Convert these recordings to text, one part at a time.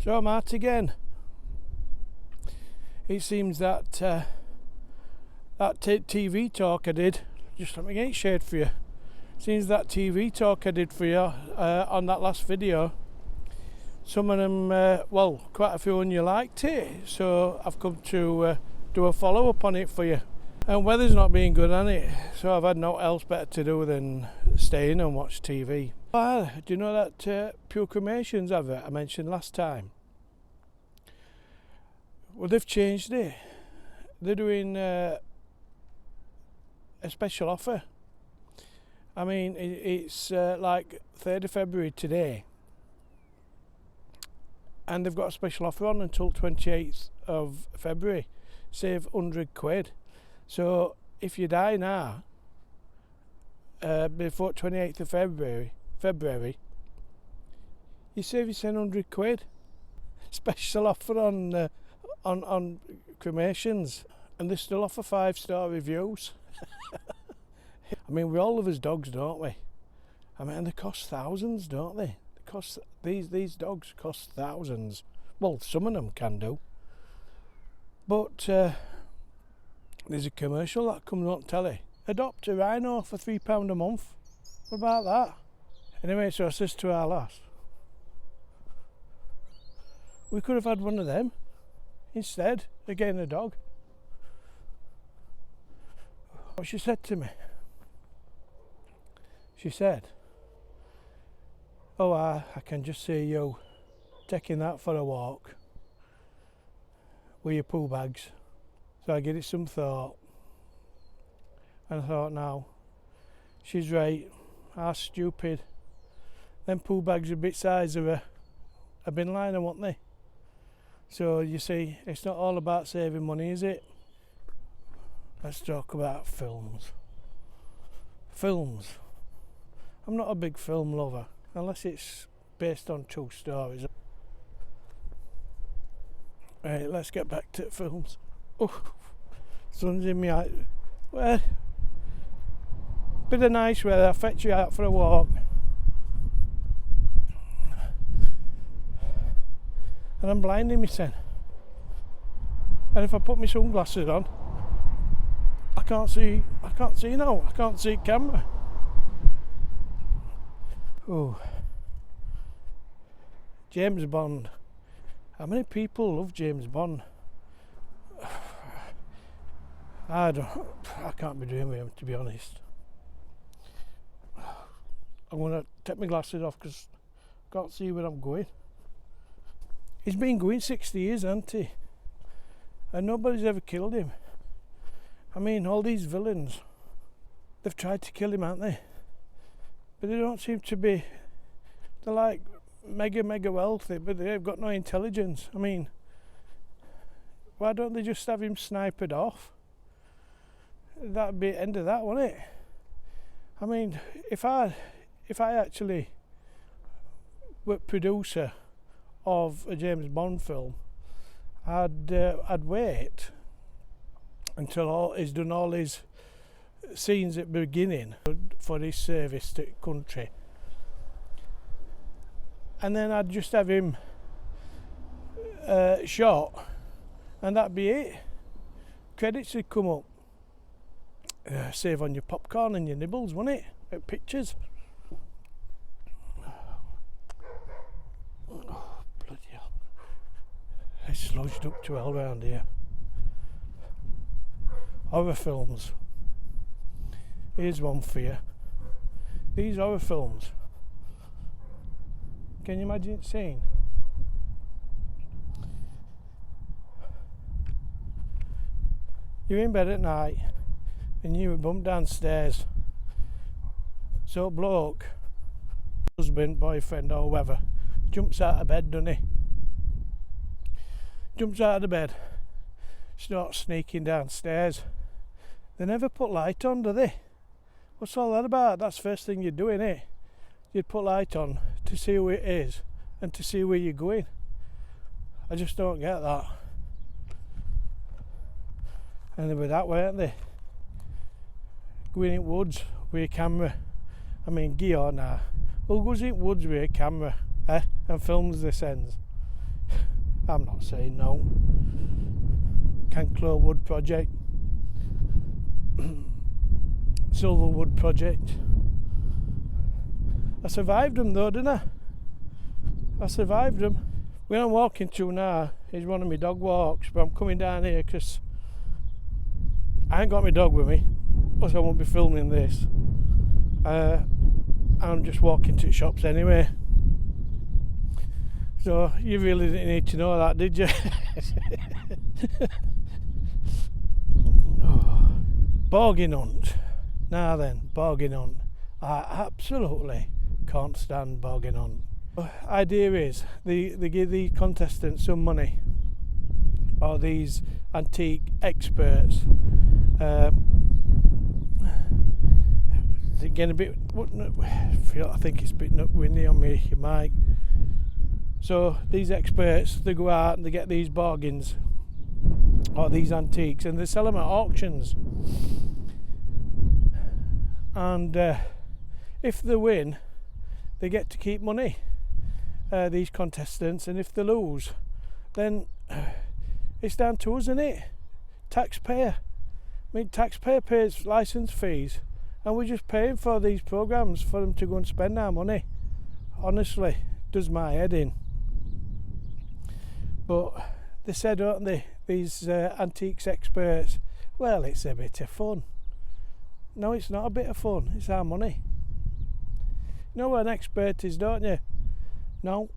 So I'm at again. It seems that TV talk I did, just let me get it shared for you. Seems that TV talk I did for you on that last video, some of them, well, quite a few of you liked it, so I've come to do a follow-up on it for you. And weather's not been good on it, so I've had no else better to do than stay in and watch TV. Do you know that Pure Cremations advert I mentioned last time? Well, they've changed it. They're doing a special offer. I mean, it's like 3rd of February today, and they've got a special offer on until 28th of February. Save £100. So if you die now, before 28th of February, you save yourself £100. Special offer on cremations, and they still offer 5-star reviews. I mean, we all love us dogs, don't we? I mean, and they cost thousands, don't they? These dogs cost thousands. Well, some of them can do. But there's a commercial that comes on telly. Adopt a rhino for £3 a month. What about that? Anyway, so I says to our lass, we could have had one of them instead of getting a dog. What she said to me, she said, oh, I can just see you taking that for a walk with your poo bags. So I give it some thought, and I thought, now, she's right, how stupid. Them poo bags are a bit size of a bin liner, weren't they? So you see, it's not all about saving money, is it? Let's talk about films. Films. I'm not a big film lover, unless it's based on true stories. Right, let's get back to films. Oh, sun's in my eye. Well, bit of nice weather, I'll fetch you out for a walk. And I'm blinding myself. And if I put my sunglasses on, I can't see now. I can't see camera. Oh, James Bond. How many people love James Bond? I can't be doing with him, to be honest. I'm going to take my glasses off because I can't see where I'm going. He's been going 60 years, hasn't he? And nobody's ever killed him. I mean, all these villains, they've tried to kill him, haven't they? But they don't seem to be, they're like mega wealthy, but they've got no intelligence. I mean, why don't they just have him sniped off? That'd be the end of that, wouldn't it? I mean, if I actually were producer of a James Bond film, I'd wait until he's done all his scenes at the beginning for his service to country, and then I'd just have him shot, and that'd be it. Credits would come up. Save on your popcorn and your nibbles, wouldn't it? At pictures. Oh, bloody hell. It's lodged up to hell round here. Horror films. Here's one for you. These horror films. Can you imagine it seeing? You're in bed at night and you were bumped downstairs. So bloke, husband, boyfriend or whoever, jumps out of bed, doesn't he? Jumps out of the bed, starts sneaking downstairs. They never put light on, do they? What's all that about? That's the first thing you'd do, innit? You'd put light on to see who it is and to see where you're going. I just don't get that. And they were that way, aren't they? Going in woods with a camera. I mean, Gear now. Who goes in woods with a camera, and films this ends? I'm not saying no. Canclo Wood Project, Silverwood Project. I survived them though, didn't I? I survived them. Where I'm walking to now is one of my dog walks, but I'm coming down here because I ain't got my dog with me, else I won't be filming this. I'm just walking to the shops anyway. So you really didn't need to know that, did you? Oh, bargain hunt. Now then, bargain hunt. I absolutely can't stand bargain hunt. Idea is they give these contestants some money, or these antique experts. Getting a bit, I think it's a bit windy on me, Mike. So these experts, they go out and they get these bargains, or these antiques, and they sell them at auctions. And if they win, they get to keep money, these contestants, and if they lose, then it's down to us, isn't it? Taxpayer. I mean, taxpayer pays licence fees, and we're just paying for these programmes for them to go and spend our money. Honestly, does my head in. But they said, don't they, these antiques experts, well, it's a bit of fun. No, it's not a bit of fun, it's our money. You know what an expert is, don't you? No.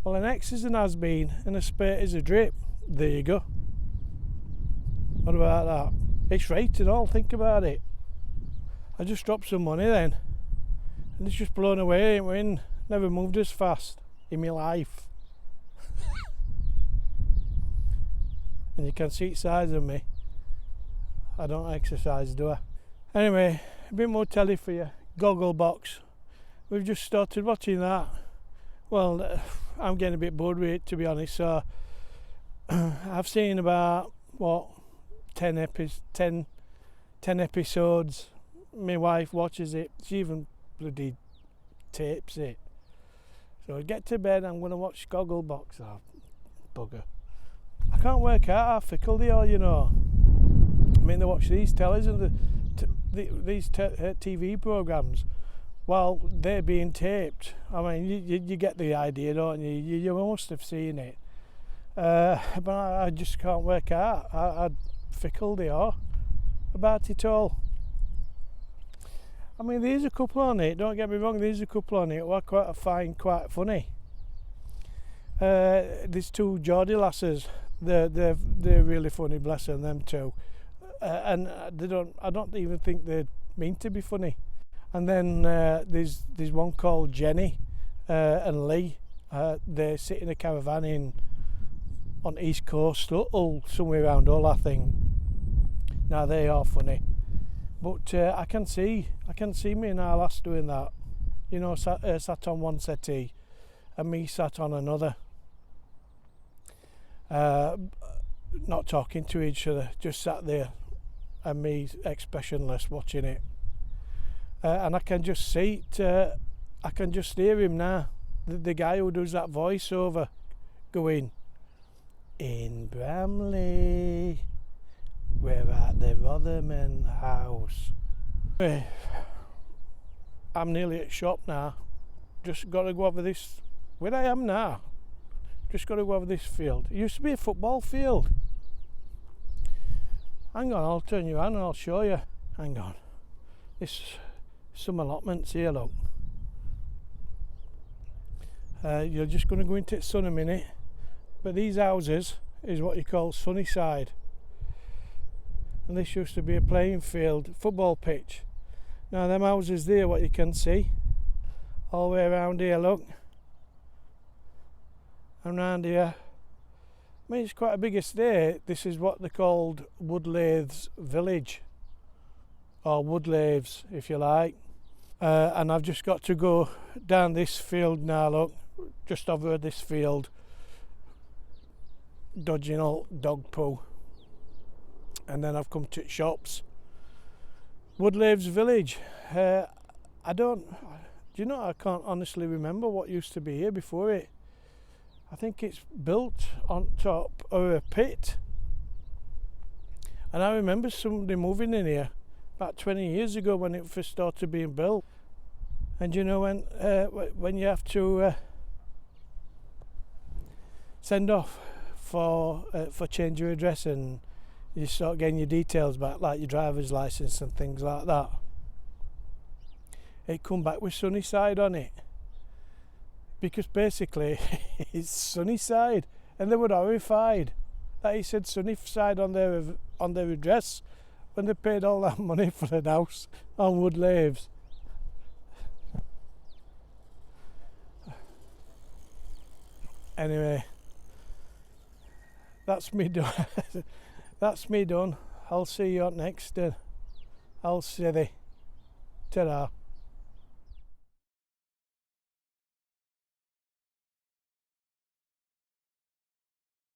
Well, an ex is an has-been, and a spurt is a drip. There you go. What about that? It's right and all, think about it. I just dropped some money then, and it's just blown away, ain't we? Never moved as fast in my life. And you can see the size of me. I don't exercise, do I? Anyway, a bit more telly for you. Goggle Box. We've just started watching that. Well, I'm getting a bit bored with it, to be honest. So I've seen about, what, 10 episodes. My wife watches it. She even bloody tapes it. So I get to bed, I'm going to watch Goggle Box. Oh, bugger. I can't work out how fickle they are, you know. I mean, they watch these tellies and these TV programmes while they're being taped. I mean, you get the idea, don't you? You must have seen it. But I just can't work out how fickle they are about it all. I mean, there's a couple on it, don't get me wrong, there's a couple on it what I find quite funny. There's two Geordie lasses, they're really funny, bless them two. And I don't even think they mean to be funny. And then there's one called Jenny and Lee. They sit in a caravan on East Coast, Hull, somewhere around Hull, I think. Now they are funny, but I can see me and our lass doing that. You know, sat on one settee, and me sat on another. Not talking to each other, just sat there, and me expressionless watching it. And I can just see it. I can just hear him now. The guy who does that voiceover, going, "In Bramley, we're at the Rotherman house." I'm nearly at shop now. Just got to go over this. Where I am now. Just got to go over this field. It used to be a football field. Hang on, I'll turn you on and I'll show you. Hang on. This some allotments here, look. You're just going to go into the sun a minute. But these houses is what you call sunny side. And this used to be a playing field, football pitch. Now them houses there, what you can see, all the way around here, look. And round here, I mean, it's quite a big estate. This is what they called Woodlaths Village, or Woodlaths, if you like. And I've just got to go down this field now, look, just over this field, dodging all dog poo. And then I've come to shops. Woodlaths Village. Do you know, I can't honestly remember what used to be here before it. I think it's built on top of a pit. And I remember somebody moving in here about 20 years ago when it first started being built. And you know, when you have to send off for change of address and you start getting your details back, like your driver's license and things like that, it come back with Sunnyside on it, because basically it's Sunnyside, and they were horrified that he said Sunnyside on their address when they paid all that money for an house on Wood Laves. Anyway, that's me done. That's me done. I'll see you up next. I'll see you. Ta-ra.